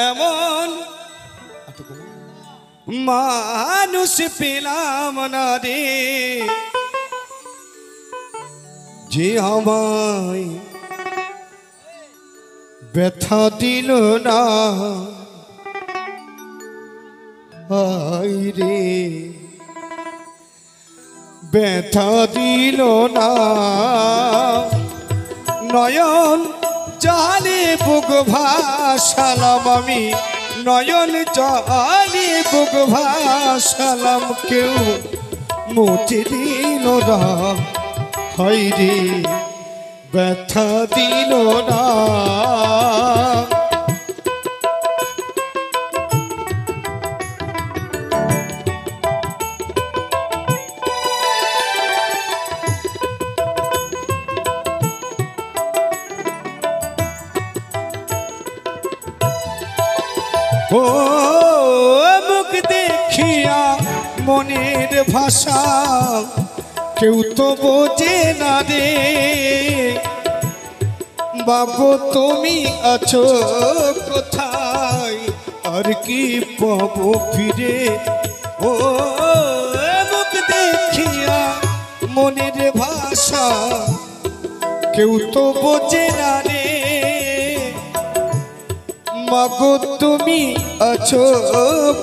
এমন মানুষ পেলাম না রে যে আমায় ব্যথা দিল না আই রে ব্যথা দিল না নয়ন জালে বুক ভাসালাম আমি নয়ন জালে বুক ভাসালাম কেউ মুছে দিল না হাই রে ব্যথা দিল না ও মুখ দেখিয়া মনের ভাষা কেউ তো বোঝে না রে বাবু তুমি আছো কোথায় আর কি পাবো ফিরে ও মুখ দেখিয়া মনের ভাষা কেউ তো বোঝে না রে মাগো তুমি আছো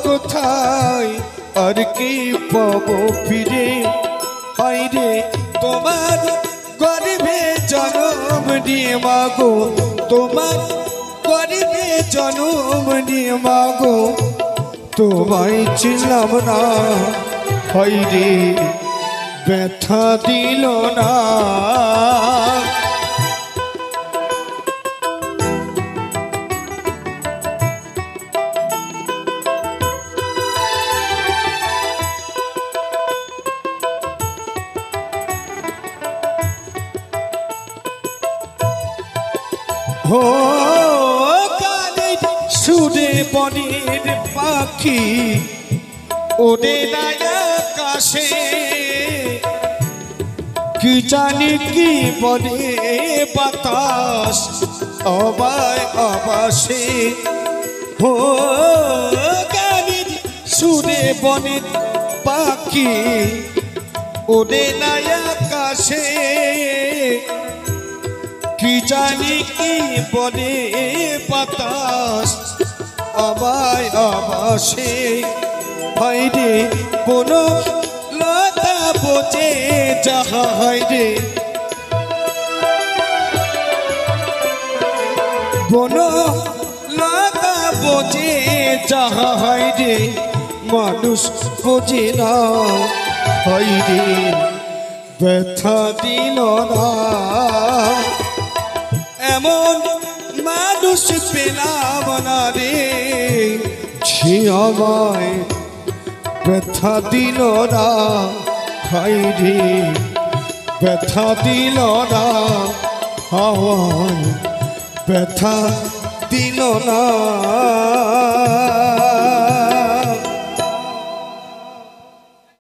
কোথায় আর কি পাবো ফিরে হাই রে তোমার গর্ভে জন্ম নিয়ে মাগো তোমার গর্ভে জন্ম নিয়ে মাগো তোমায় ছিলাম না হাই রে ব্যথা দিল না ও কানের সুরে বনের পাখি ওরে নাই আকাশে কি জানি কি বলে বাতাস অবায় অবাসে ও কানের সুরে বনের পাখি ওরে নাই আকাশে কি জানি কি বলে বাতাস আবায় আবাসে হাইরে কোন লতা বোঝে যাহা হাইরে কোন লতা বোঝে যাহা হাইরে মানুষ বোঝে না হাইরে ব্যথা দিল না এমন মানুষ পেলাম না রে যে আমায় ব্যথা দিল না হাই রে ব্যথা দিল না হাওয়ায় ব্যথা দিল না